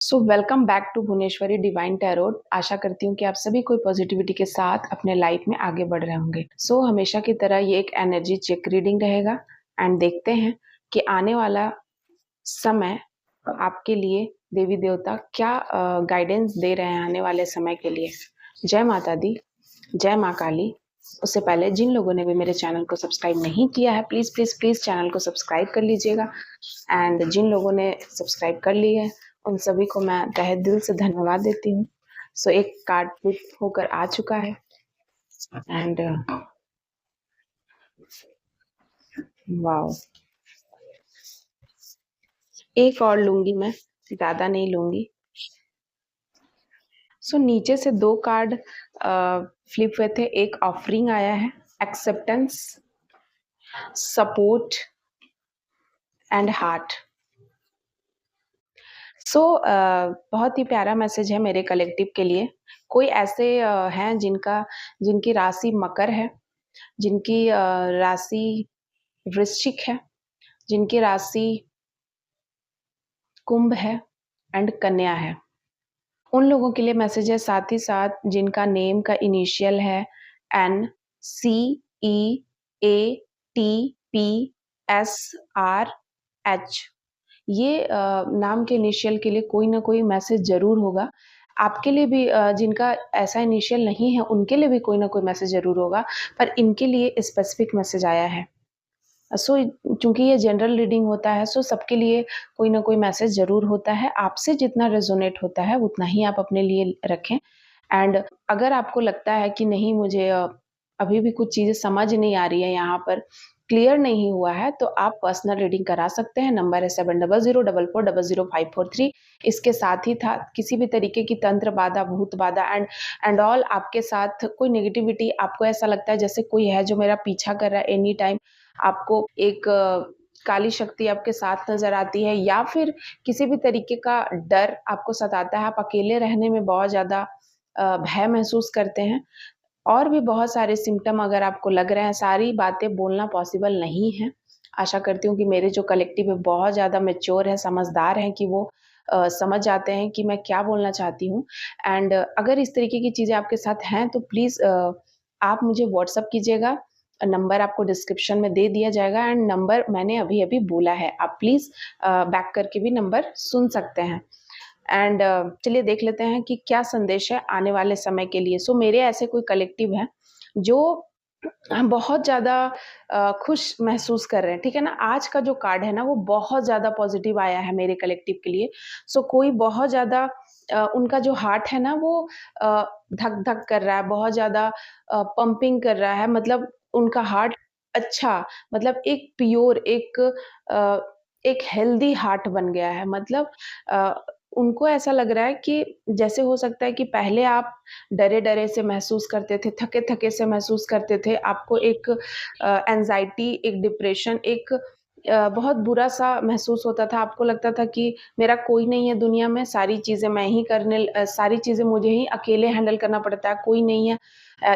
So welcome back to Bhuvaneshwari divine tarot. आशा करती हूँ कि आप सभी कोई पॉजिटिविटी के साथ अपने लाइफ में आगे बढ़ रहे होंगे। हमेशा की तरह ये एक एनर्जी चेक रीडिंग रहेगा एंड देखते हैं कि आने वाला समय आपके लिए देवी देवता क्या गाइडेंस दे रहे हैं आने वाले समय के लिए। जय माता दी, जय माँ काली। उससे पहले जिन लोगों ने भी मेरे चैनल को सब्सक्राइब नहीं किया है, प्लीज़ प्लीज़ प्लीज़ चैनल को सब्सक्राइब कर लीजिएगा। एंड जिन लोगों ने सब्सक्राइब कर ली है उन सभी को मैं तहे दिल से धन्यवाद देती हूँ। एक कार्ड फ्लिप होकर आ चुका है एंड वाओ, एक और लूंगी मैं, ज़्यादा नहीं लूंगी। नीचे से दो कार्ड फ्लिप हुए थे। एक ऑफरिंग आया है, एक्सेप्टेंस, सपोर्ट एंड हार्ट। बहुत ही प्यारा मैसेज है मेरे कलेक्टिव के लिए। कोई ऐसे हैं जिनकी राशि मकर है, जिनकी राशि वृश्चिक है, जिनकी राशि कुंभ है एंड कन्या है। उन लोगों के लिए मैसेज है। साथ ही साथ जिनका नेम का इनिशियल है NCEATPSRH, ये नाम के इनिशियल के लिए कोई ना कोई मैसेज जरूर होगा। आपके लिए भी जिनका ऐसा इनिशियल नहीं है उनके लिए भी कोई ना कोई मैसेज जरूर होगा, पर इनके लिए स्पेसिफिक मैसेज आया है। चूंकि ये जनरल रीडिंग होता है, सबके लिए कोई ना कोई मैसेज जरूर होता है। आपसे जितना रेजोनेट होता है उतना ही आप अपने लिए रखें। एंड अगर आपको लगता है कि नहीं, मुझे अभी भी कुछ चीज़ें समझ नहीं आ रही है, यहाँ पर क्लियर नहीं हुआ है, तो आप पर्सनल रीडिंग करा सकते हैं। नंबर है 7004400543। इसके साथ ही था किसी भी तरीके की तंत्र बाधा, भूत बाधा एंड ऑल आपके साथ कोई नेगेटिविटी, आपको ऐसा लगता है जैसे कोई है जो मेरा पीछा कर रहा है एनी टाइम, आपको एक काली शक्ति आपके साथ नजर आती है, या फिर किसी भी तरीके का डर आपको सताता है, आप अकेले रहने में बहुत ज़्यादा भय महसूस करते हैं, और भी बहुत सारे सिम्टम अगर आपको लग रहे हैं, सारी बातें बोलना पॉसिबल नहीं है। आशा करती हूँ कि मेरे जो कलेक्टिव है बहुत ज़्यादा मैच्योर है, समझदार हैं, कि वो समझ जाते हैं कि मैं क्या बोलना चाहती हूँ। एंड अगर इस तरीके की चीज़ें आपके साथ हैं तो प्लीज़ आप मुझे व्हाट्सअप कीजिएगा। नंबर आपको डिस्क्रिप्शन में दे दिया जाएगा एंड नंबर मैंने अभी अभी बोला है, आप प्लीज़ बैक करके भी नंबर सुन सकते हैं। एंड चलिए देख लेते हैं कि क्या संदेश है आने वाले समय के लिए। मेरे ऐसे कोई कलेक्टिव हैं जो बहुत ज़्यादा खुश महसूस कर रहे हैं, ठीक है ना। आज का जो कार्ड है ना वो बहुत ज़्यादा पॉजिटिव आया है मेरे कलेक्टिव के लिए। कोई बहुत ज़्यादा उनका जो हार्ट है ना वो धक धक कर रहा है, बहुत ज़्यादा पंपिंग कर रहा है। मतलब उनका हार्ट अच्छा, मतलब एक प्योर, एक हेल्दी हार्ट बन गया है। मतलब अ, उनको ऐसा लग रहा है कि जैसे हो सकता है कि पहले आप डरे-डरे से महसूस करते थे, थके-थके से महसूस करते थे, आपको एक एंग्ज़ायटी, एक डिप्रेशन, एक बहुत बुरा-सा महसूस होता था। आपको लगता था कि मेरा कोई नहीं है दुनिया में, सारी चीज़ें मैं ही सारी चीज़ें मुझे ही अकेले हैंडल करना पड़ता है, कोई नहीं है।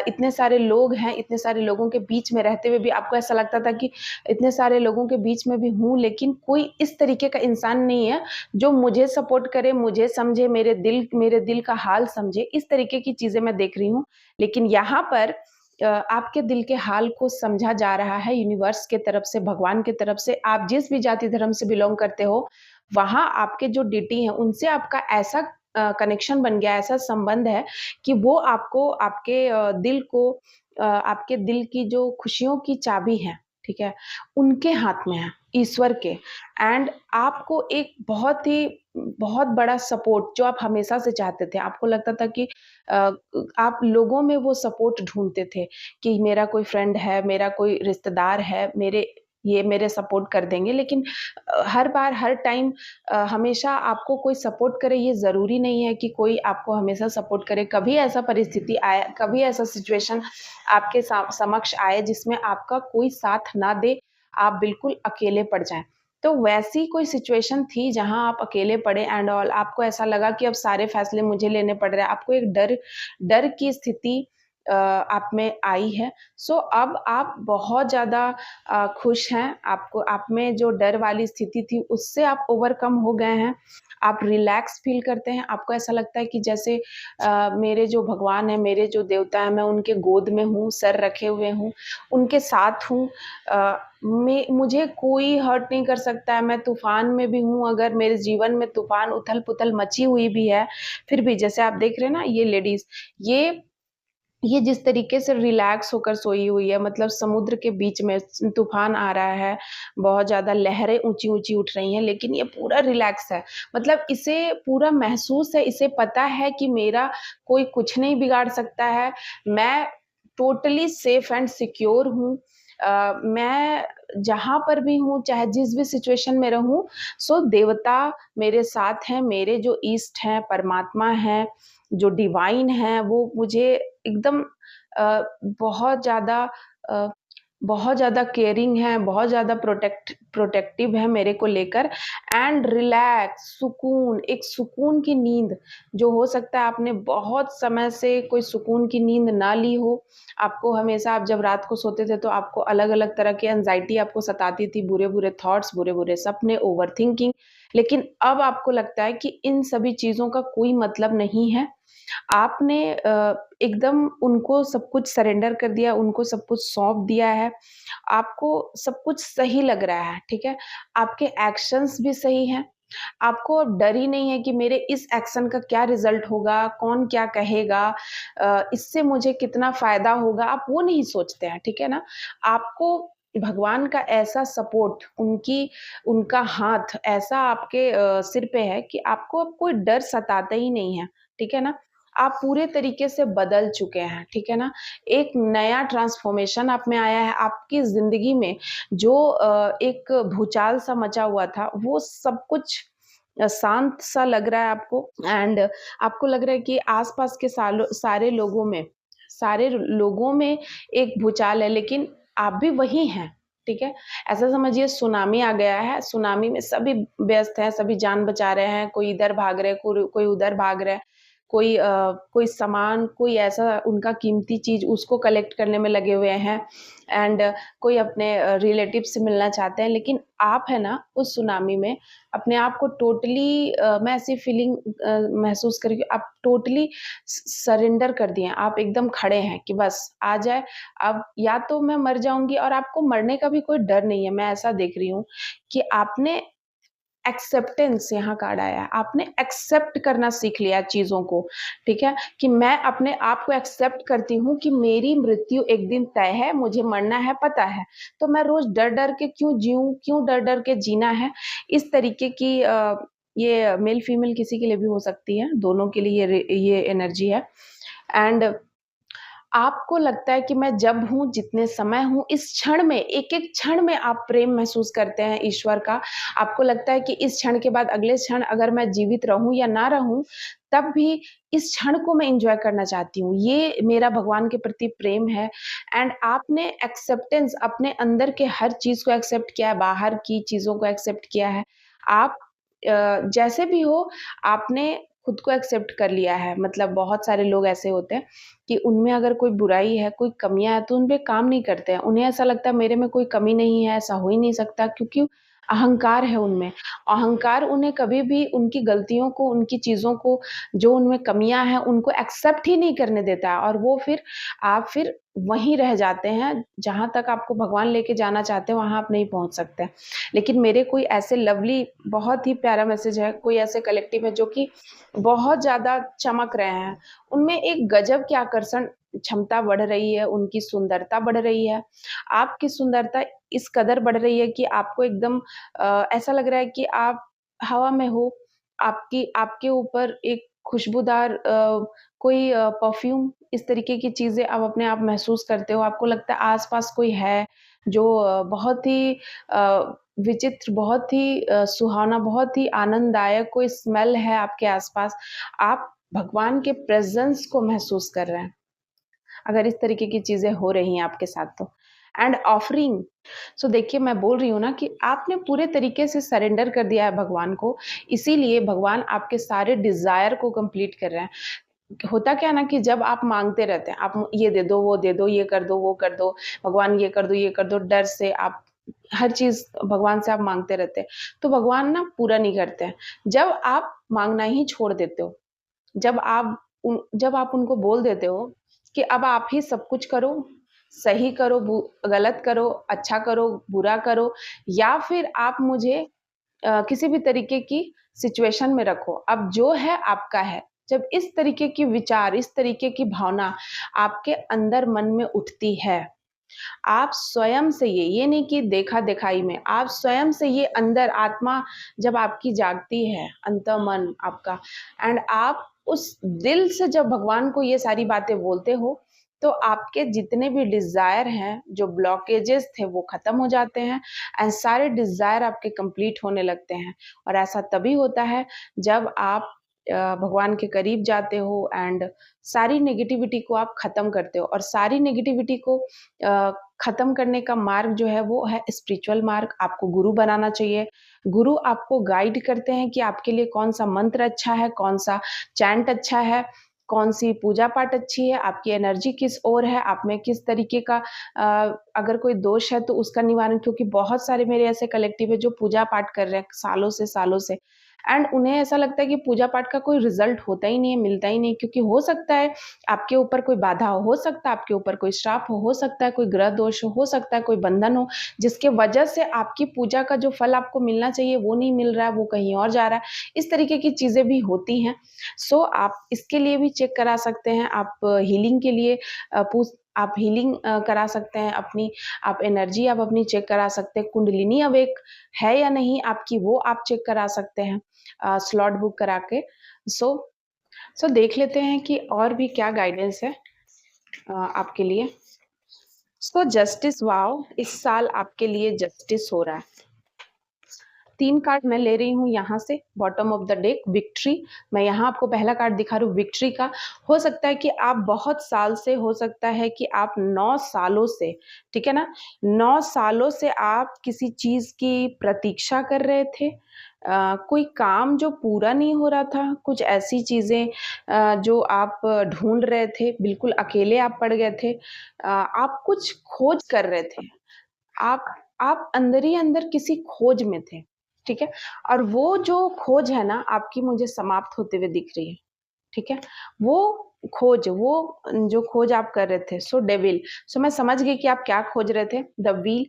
इतने सारे लोग हैं, इतने सारे लोगों के बीच में रहते हुए भी आपको ऐसा लगता था कि इतने सारे लोगों के बीच में भी हूँ, लेकिन कोई इस तरीके का इंसान नहीं है जो मुझे सपोर्ट करे, मुझे समझे, मेरे दिल का हाल समझे। इस तरीके की चीज़ें मैं देख रही हूँ। लेकिन यहाँ पर आपके दिल के हाल को समझा जा रहा है यूनिवर्स के तरफ से, भगवान की तरफ से। आप जिस भी जाति धर्म से बिलॉन्ग करते हो, वहाँ आपके जो डीटी हैं उनसे आपका ऐसा कनेक्शन बन गया, ऐसा संबंध है कि वो आपको आपके दिल की जो खुशियों की चाबी है, ठीक है, उनके हाथ में है, ईश्वर के। एंड आपको एक बहुत बड़ा सपोर्ट जो आप हमेशा से चाहते थे, आपको लगता था कि अ, आप लोगों में वो सपोर्ट ढूँढते थे कि मेरा कोई फ्रेंड है, मेरा कोई रिश्तेदार है, ये मेरे सपोर्ट कर देंगे। लेकिन हर बार, हर टाइम हमेशा आपको कोई सपोर्ट करे, ये ज़रूरी नहीं है कि कोई आपको हमेशा सपोर्ट करे। कभी ऐसा परिस्थिति आए, कभी ऐसा सिचुएशन आपके समक्ष आए जिसमें आपका कोई साथ ना दे, आप बिल्कुल अकेले पड़ जाएँ। तो वैसी कोई सिचुएशन थी जहाँ आप अकेले पड़े एंड ऑल, आपको ऐसा लगा कि अब सारे फैसले मुझे लेने पड़ रहे हैं। आपको एक डर डर की स्थिति आप में आई है। अब आप बहुत ज़्यादा खुश हैं। आपको आप में जो डर वाली स्थिति थी उससे आप ओवरकम हो गए हैं। आप रिलैक्स फ़ील करते हैं, आपको ऐसा लगता है कि जैसे मेरे जो भगवान हैं, मेरे जो देवता हैं, मैं उनके गोद में हूँ, सर रखे हुए हूँ, उनके साथ हूँ। मुझे कोई हर्ट नहीं कर सकता है, मैं तूफ़ान में भी हूँ, अगर मेरे जीवन में तूफ़ान उथल-पुथल मची हुई भी है, फिर भी जैसे आप देख रहे हैं ना ये लेडीज़, ये ये जिस तरीके से रिलैक्स होकर सोई हुई है, मतलब समुद्र के बीच में तूफ़ान आ रहा है, बहुत ज़्यादा लहरें ऊँची-ऊँची उठ रही हैं, लेकिन ये पूरा रिलैक्स है। मतलब इसे पूरा महसूस है, इसे पता है कि मेरा कोई कुछ नहीं बिगाड़ सकता है, मैं टोटली सेफ एंड सिक्योर हूँ। मैं जहाँ पर भी हूँ, चाहे जिस भी सिचुएशन में रहूँ, सो देवता मेरे साथ हैं, मेरे जो ईष्ट हैं, परमात्मा हैं, जो डिवाइन हैं, वो मुझे एकदम अ, बहुत ज़्यादा अ, बहुत ज़्यादा केयरिंग है, बहुत ज़्यादा प्रोटेक्टिव है मेरे को लेकर एंड रिलैक्स, सुकून, एक सुकून की नींद, जो हो सकता है आपने बहुत समय से कोई सुकून की नींद ना ली हो। आपको हमेशा आप जब रात को सोते थे तो आपको अलग-अलग तरह की एंग्ज़ायटी आपको सताती थी, बुरे-बुरे थॉट्स, बुरे-बुरे सपने, ओवरथिंकिंग। लेकिन अब आपको लगता है कि इन सभी चीज़ों का कोई मतलब नहीं है। आपने एकदम उनको सब कुछ सरेंडर कर दिया, उनको सब कुछ सौंप दिया है। आपको सब कुछ सही लग रहा है, ठीक है? आपके एक्शंस भी सही हैं। आपको अब डर ही नहीं है कि मेरे इस एक्शन का क्या रिज़ल्ट होगा, कौन क्या कहेगा, इससे मुझे कितना फ़ायदा होगा, आप वो नहीं सोचते हैं, ठीक है ना? आपको भगवान का ऐसा सपोर्ट, उनका हाथ ऐसा आपके सिर पे है कि आपको अब कोई डर सताता ही नहीं है, ठीक है ना? आप पूरे तरीके से बदल चुके हैं, ठीक है ना? एक नया ट्रांसफ़ॉर्मेशन आप में आया है, आपकी ज़िंदगी में जो एक भूचाल-सा मचा हुआ था, वो सब कुछ शांत-सा लग रहा है आपको एंड आपको लग रहा है कि आस-पास के सारे लोगों में एक भूचाल है, लेकिन आप भी वही हैं, ठीक है? ऐसा समझिए सुनामी आ गया है, सुनामी में सभी व्यस्त हैं, सभी जान बचा रहे हैं, कोई इधर भाग रहे, कोई उधर भाग रहा है, कोई सामान, कोई ऐसा उनका कीमती चीज़ उसको कलेक्ट करने में लगे हुए हैं एंड कोई अपने रिलेटिव से मिलना चाहते हैं, लेकिन आप है ना उस सुनामी में अपने आप को टोटली मैं ऐसी फीलिंग महसूस करी कि आप टोटली सरेंडर कर दिए हैं, आप एकदम खड़े हैं कि बस आ जाए, अब या तो मैं मर जाऊँगी और आपको मरने का भी कोई डर नहीं है, मैं ऐसा देख रही हूँ कि आपने एक्सेप्टेंस यहाँ कार्ड आया है, आपने एक्सेप्ट करना सीख लिया चीज़ों को, ठीक है? कि मैं अपने आप को एक्सेप्ट करती हूँ कि मेरी मृत्यु एक दिन तय है, मुझे मरना है, पता है। तो मैं रोज़ डर-डर के क्यों जीऊँ, क्यों डर-डर के जीना है? इस तरीके की ये मेल-फीमेल किसी के लिए भी हो सकती है, दोनों के लिए ये एनर्जी है एंड आपको लगता है कि मैं जब हूँ, जितने समय हूँ, इस क्षण में, एक-एक क्षण में आप प्रेम महसूस करते हैं ईश्वर का। आपको लगता है कि इस क्षण के बाद अगले क्षण अगर मैं जीवित रहूँ या ना रहूँ, तब भी इस क्षण को मैं एन्जॉय करना चाहती हूँ। ये मेरा भगवान के प्रति प्रेम है एंड आपने एक्सेप्टेंस अपने अंदर के हर चीज़ को एक्सेप्ट किया है, बाहर की चीज़ों को एक्सेप्ट किया है। आप जैसे भी हो, आपने खुद को एक्सेप्ट कर लिया है। मतलब बहुत सारे लोग ऐसे होते हैं कि उनमें अगर कोई बुराई है, कोई कमियाँ हैं, तो उन पे काम नहीं करते हैं। उन्हें ऐसा लगता है मेरे में कोई कमी नहीं है, ऐसा हो ही नहीं सकता क्योंकि अहंकार है उनमें। अहंकार उन्हें कभी भी उनकी गलतियों को, उनकी चीज़ों को, जो उनमें कमियाँ हैं, उनको एक्सेप्ट ही नहीं करने देता है और वो फिर आप फिर वहीं रह जाते हैं, जहाँ तक आपको भगवान लेके जाना चाहते हैं, वहाँ आप नहीं पहुँच सकते। लेकिन मेरे कोई ऐसे लवली बहुत ही प्यारा मैसेज है, कोई ऐसे कलेक्टिव है जो कि बहुत ज़्यादा चमक रहे हैं। उनमें एक गज़ब की आकर्षण क्षमता बढ़ रही है, उनकी सुंदरता बढ़ रही है। आपकी सुंदरता इस कदर बढ़ रही है कि आपको एकदम ऐसा लग रहा है कि आप हवा में हो, आपके ऊपर एक खुशबूदार कोई परफ्यूम इस तरीके की चीज़ें आप अपने आप महसूस करते हो। आपको लगता है आस-पास कोई है जो बहुत ही विचित्र, बहुत ही सुहावना, बहुत ही आनंददायक कोई स्मेल है आपके आस-पास। आप भगवान के प्रेज़ेंस को महसूस कर रहे हैं। अगर इस तरीके की चीज़ें हो रही हैं आपके साथ तो। एंड ऑफरिंग सो देखिए मैं बोल रही हूँ ना कि आपने पूरे तरीके से सरेंडर कर दिया है भगवान को, इसीलिए भगवान आपके सारे डिज़ायर को कंप्लीट कर रहे हैं। होता क्या है ना कि जब आप माँगते रहते हैं, आप ये दे दो, वो दे दो, ये कर दो, वो कर दो, भगवान ये कर दो, डर से आप हर चीज़ भगवान से आप माँगते रहते हैं, तो भगवान ना पूरा नहीं करते हैं। जब आप माँगना ही छोड़ देते हो, जब आप उनको बोल देते हो कि अब आप ही सब कुछ करो, सही करो, गलत करो, अच्छा करो, बुरा करो, या फिर आप मुझे किसी भी तरीके की सिचुएशन में रखो, अब जो है आपका है। जब इस तरीके की विचार, इस तरीके की भावना आपके अंदर मन में उठती है, आप स्वयं से ये नहीं कि देखा-दिखाई में, आप स्वयं से ये अंदर आत्मा जब आपकी जागती है, अंतर्मन आपका, एंड आप उस दिल से जब भगवान को ये सारी बातें बोलते हो, तो आपके जितने भी डिज़ायर हैं, जो ब्लॉकेजेस थे वो खत्म हो जाते हैं एंड सारे डिज़ायर आपके कंप्लीट होने लगते हैं। और ऐसा तभी होता है जब आप भगवान के करीब जाते हो एंड सारी नेगेटिविटी को आप खत्म करते हो, और सारी नेगेटिविटी को खत्म करने का मार्ग जो है वो है स्पिरिचुअल मार्ग। आपको गुरु बनाना चाहिए। गुरु आपको गाइड करते हैं कि आपके लिए कौन-सा मंत्र अच्छा है, कौन-सा चैंट अच्छा है, कौन-सी पूजा-पाठ अच्छी है, आपकी एनर्जी किस ओर है, आप में किस तरीके का अगर कोई दोष है तो उसका निवारण, क्योंकि बहुत सारे मेरे ऐसे कलेक्टिव है जो पूजा-पाठ कर रहे हैं सालों से एंड उन्हें ऐसा लगता है कि पूजा-पाठ का कोई रिज़ल्ट होता ही नहीं है, मिलता ही नहीं, क्योंकि हो सकता है आपके ऊपर कोई बाधा हो सकता है आपके ऊपर कोई श्राप हो सकता है कोई ग्रह दोष हो सकता है कोई बंधन हो, जिसके वजह से आपकी पूजा का जो फल आपको मिलना चाहिए वो नहीं मिल रहा है, वो कहीं और जा रहा है। इस तरीके की चीज़ें भी होती हैं। सो आप इसके लिए भी चेक करा सकते हैं, आप हीलिंग के लिए आप हीलिंग करा सकते हैं अपनी, आप एनर्जी आप अपनी चेक करा सकते हैं, कुंडलिनी अवेक है या नहीं आपकी वो आप चेक करा सकते हैं स्लॉट बुक करा के। सो देख लेते हैं कि और भी क्या गाइडेंस है आपके लिए। सो जस्टिस वाओ, इस साल आपके लिए जस्टिस हो रहा है। 3 कार्ड मैं ले रही हूँ यहाँ से bottom of the deck, victory. मैं यहाँ आपको पहला कार्ड दिखा रही हूँ विक्ट्री का। हो सकता है कि आप बहुत साल से, हो सकता है कि आप 9 सालों से, ठीक है ना? 9 सालों से आप किसी चीज़ की प्रतीक्षा कर रहे थे। कोई काम जो पूरा नहीं हो रहा था, कुछ ऐसी चीज़ें जो आप ढूँढ रहे थे, बिल्कुल अकेले आप पड़ गए थे। आप कुछ खोज कर रहे थे। आप आप अंदर ही अंदर किसी खोज में थे, ठीक है? और वो जो खोज है ना आपकी मुझे समाप्त होते हुए दिख रही है, ठीक है? वो जो खोज आप कर रहे थे, सो डेविल, सो मैं समझ गई कि आप क्या खोज रहे थे, द व्हील।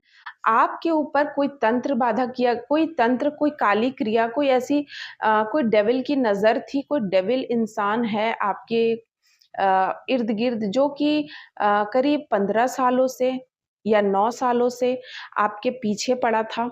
आपके ऊपर कोई तंत्र बाधा किया, कोई तंत्र, कोई काली क्रिया, कोई ऐसी कोई डेविल की नज़र थी, कोई डेविल इंसान है आपके इर्द-गिर्द जो कि करीब 15 सालों से या 9 सालों से आपके पीछे पड़ा था।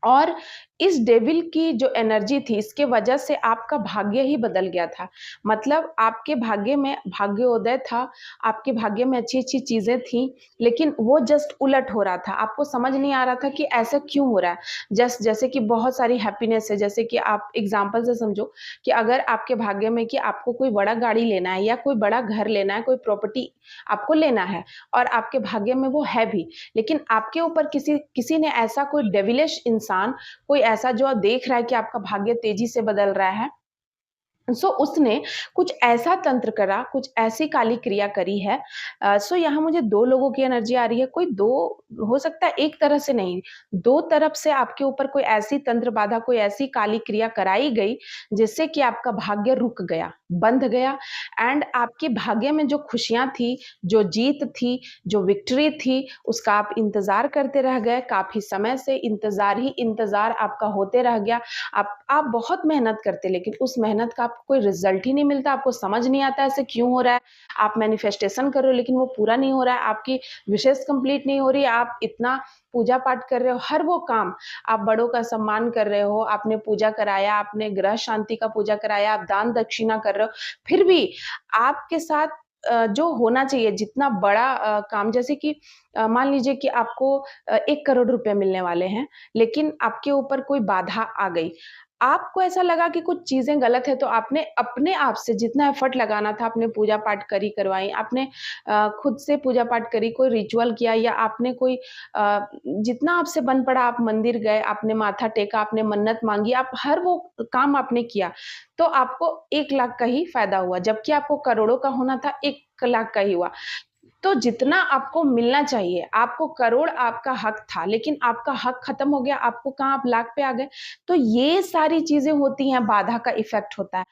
और इस डेविल की जो एनर्जी थी, इसके वजह से आपका भाग्य ही बदल गया था। मतलब आपके भाग्य में भाग्योदय था, आपके भाग्य में अच्छी-अच्छी चीज़ें थीं, लेकिन वो जस्ट उलट हो रहा था। आपको समझ नहीं आ रहा था कि ऐसा क्यों हो रहा है? जैसे कि बहुत सारी हैप्पीनेस है, जैसे कि आप एग्ज़ाम्पल से समझो कि अगर आपके भाग्य में कि आपको कोई बड़ा गाड़ी लेना है या कोई बड़ा घर लेना है, कोई प्रॉपर्टी आपको लेना है और आपके भाग्य में वो है भी, लेकिन आपके ऊपर किसी किसी ने ऐसा कोई डेविलिश इंसान, कोई ऐसा जो देख रहा है कि आपका भाग्य तेजी से बदल रहा है, उसने कुछ ऐसा तंत्र करा, कुछ ऐसी काली क्रिया करी है। यहाँ मुझे 2 लोगों की एनर्जी आ रही है, कोई 2 हो सकता है, एक तरह से नहीं, 2 तरफ से आपके ऊपर कोई ऐसी तंत्र बाधा, कोई ऐसी काली क्रिया कराई गई, जिससे कि आपका भाग्य रुक गया, बंध गया एंड आपके भाग्य में जो खुशियाँ थी, जो जीत थी, जो विक्ट्री थी, उसका आप इंतज़ार करते रह गए, काफ़ी समय से इंतज़ार ही इंतज़ार आपका होते रह गया। आप बहुत मेहनत करते, लेकिन उस मेहनत का आपको कोई रिजल्ट ही नहीं मिलता, आपको समझ नहीं आता ऐसे क्यों हो रहा है। आप मैनिफेस्टेशन कर रहे हो लेकिन वो पूरा नहीं हो रहा है, आपकी विशेष कंप्लीट नहीं हो रही है, आप इतना पूजा पाठ कर रहे हो, हर वो काम, आप बड़ों का सम्मान कर रहे हो, आपने पूजा कराया, आपने ग्रह शांति का पूजा कराया, आप दान दक्षिणा कर रहे हो, फिर भी आपके साथ जो होना चाहिए जितना बड़ा काम, जैसे कि मान लीजिए कि आपको 1 करोड़ रुपए मिलने वाले हैं, लेकिन आपके ऊपर कोई बाधा आ गई। आपको ऐसा लगा कि कुछ चीज़ें गलत है, तो आपने अपने आप से जितना एफर्ट लगाना था, आपने पूजा-पाठ करी, करवाई, आपने खुद से पूजा-पाठ करी, कोई रिचुअल किया या आपने कोई जितना आपसे बन पड़ा, आप मंदिर गए, आपने माथा टेका, आपने मन्नत माँगी, आप हर वो काम आपने किया, तो आपको 1 लाख का ही फ़ायदा हुआ, जबकि आपको करोड़ों का होना था, 1 लाख का ही हुआ। तो जितना आपको मिलना चाहिए, आपको करोड़ आपका हक था, लेकिन आपका हक खत्म हो गया, आपको कहाँ आप लाख पे आ गए। तो ये सारी चीज़ें होती हैं, बाधा का इफ़ेक्ट होता है।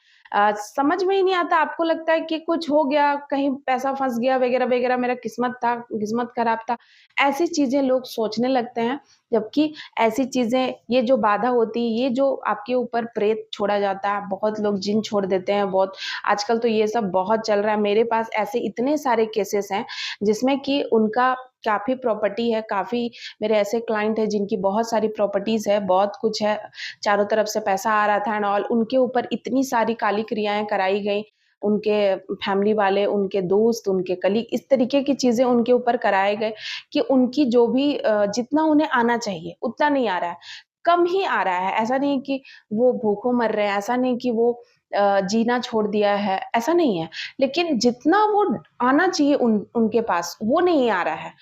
समझ में ही नहीं आता, आपको लगता है कि कुछ हो गया, कहीं पैसा फँस गया वगैरह-वगैरह, मेरा किस्मत खराब था। ऐसी चीज़ें लोग सोचने लगते हैं, जबकि ऐसी चीज़ें, ये जो बाधा होती है, ये जो आपके ऊपर प्रेत छोड़ा जाता है, बहुत लोग जिन छोड़ देते हैं, बहुत आजकल तो ये सब बहुत चल रहा है। मेरे पास ऐसे इतने सारे केसेस हैं जिसमें कि उनका काफ़ी प्रॉपर्टी है, काफ़ी मेरे ऐसे क्लाइंट हैं जिनकी बहुत सारी प्रॉपर्टीज़ है, बहुत कुछ है, चारों तरफ से पैसा आ रहा था एंड ऑल, उनके ऊपर इतनी सारी काली क्रियाएँ कराई गई, उनके फैमिली वाले, उनके दोस्त, उनके कलीग, इस तरीके की चीज़ें उनके ऊपर कराए गए कि उनकी जो भी जितना उन्हें आना चाहिए, उतना नहीं आ रहा है, कम ही आ रहा है। ऐसा नहीं कि वो भूखों मर रहे हैं, ऐसा नहीं कि वो जीना छोड़ दिया है, ऐसा नहीं है। लेकिन जितना वो आना चाहिए उनके पास, वो नहीं आ रहा है।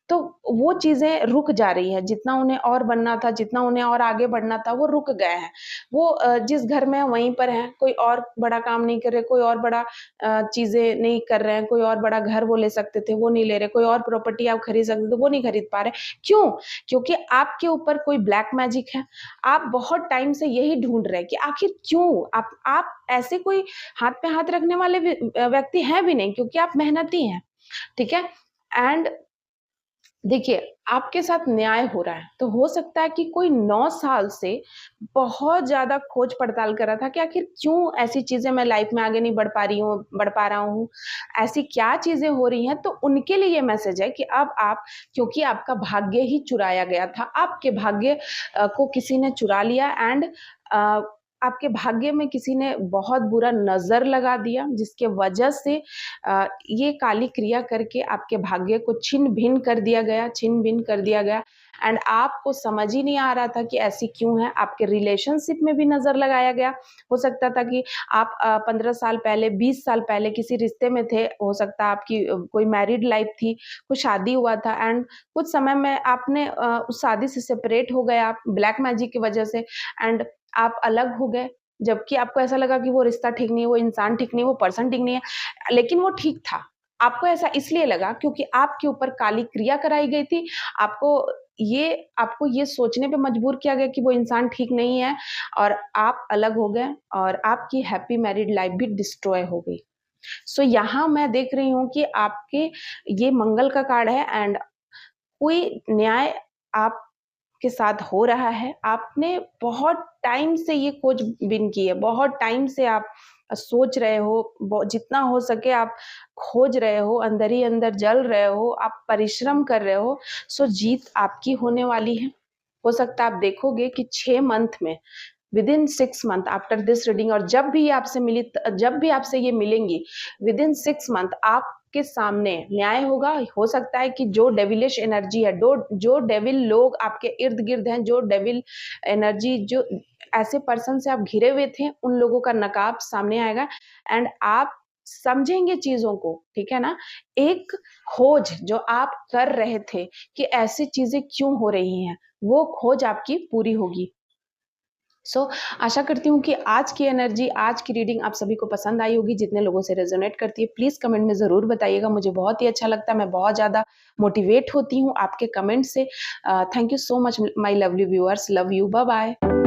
तो वो चीज़ें रुक जा रही हैं, जितना उन्हें और बनना था, जितना उन्हें और आगे बढ़ना था, वो रुक गए हैं। वो जिस घर में हैं, वहीं पर हैं, कोई और बड़ा काम नहीं कर रहे, कोई और बड़ा चीज़ें नहीं कर रहे हैं, कोई और बड़ा घर वो ले सकते थे, वो नहीं ले रहे, कोई और प्रॉपर्टी आप खरीद सकते थे, वो नहीं खरीद पा रहे। क्यों? क्योंकि आपके ऊपर कोई ब्लैक मैजिक है। आप बहुत टाइम से यही ढूँढ रहे हैं कि आखिर क्यों? आप ऐसे कोई हाथ पे हाथ रखने वाले व्यक्ति हैं भी नहीं, क्योंकि आप मेहनती हैं, ठीक है? एंड देखिए, आपके साथ न्याय हो रहा है, तो हो सकता है कि कोई 9 साल से बहुत ज़्यादा खोज-पड़ताल कर रहा था कि आखिर क्यों ऐसी चीज़ें मैं लाइफ़ में आगे नहीं बढ़ पा रहा हूँ, ऐसी क्या चीज़ें हो रही हैं, तो उनके लिए ये मैसेज है कि अब आप, क्योंकि आपका भाग्य ही चुराया गया था, आपके भाग्य को किसी ने चुरा लिया एंड अ, आपके भाग्य में किसी ने बहुत बुरा नज़र लगा दिया, जिसके वजह से ये काली क्रिया करके आपके भाग्य को छिन्न-भिन्न कर दिया गया एंड आपको समझ ही नहीं आ रहा था कि ऐसी क्यों है। आपके रिलेशनशिप में भी नज़र लगाया गया। हो सकता था कि आप 15 साल पहले, 20 साल पहले किसी रिश्ते में थे, हो सकता है आपकी कोई मैरिड लाइफ़ थी, कुछ शादी हुआ था एंड कुछ समय में आपने उस शादी से सेपरेट हो गए आप ब्लैक मैजिक की वजह से एंड आप अलग हो गए। जबकि आपको ऐसा लगा कि वो रिश्ता ठीक नहीं है, वो इंसान ठीक नहीं है, वो पर्सन ठीक नहीं है। लेकिन वो ठीक था। आपको ऐसा इसलिए लगा क्योंकि आपके ऊपर काली क्रिया कराई गई थी। आपको आपको ये सोचने पे मजबूर किया गया कि वो इंसान ठीक नहीं है और आप अलग हो गए और आपकी हैप्पी मैरिड लाइफ भी डिस्ट्रॉय हो गई। सो यहाँ मैं देख रही हूँ कि आपके ये मंगल का कार्ड है एंड कोई न्याय आपके साथ हो रहा है। आपने बहुत टाइम से ये खोजबीन की है, बहुत टाइम से आप सोच रहे हो, जितना हो सके आप खोज रहे हो, अंदर ही अंदर जल रहे हो, आप परिश्रम कर रहे हो, सो जीत आपकी होने वाली है। हो सकता है आप देखोगे कि 6 मंथ में, within 6 month after this reading, और जब भी आपसे ये मिलेंगी, विदिन 6 मंथ आपके सामने न्याय होगा। हो सकता है कि जो डेविलिश एनर्जी है, जो डेविल लोग आपके इर्द गिर्द हैं, जो डेविल एनर्जी, जो ऐसे पर्सन से आप घिरे हुए थे, उन लोगों का नकाब सामने आएगा एंड आप समझेंगे चीजों को, ठीक है ना। एक खोज जो आप कर रहे थे कि ऐसी चीजें क्यों हो रही हैं, वो खोज आपकी पूरी होगी। आशा करती हूँ कि आज की एनर्जी, आज की रीडिंग आप सभी को पसंद आई होगी। जितने लोगों से रेजोनेट करती है, प्लीज़ कमेंट में ज़रूर बताइएगा। मुझे बहुत ही अच्छा लगता है, मैं बहुत ज़्यादा मोटिवेट होती हूँ आपके कमेंट से। Thank you so much my lovely viewers, love you, bye bye.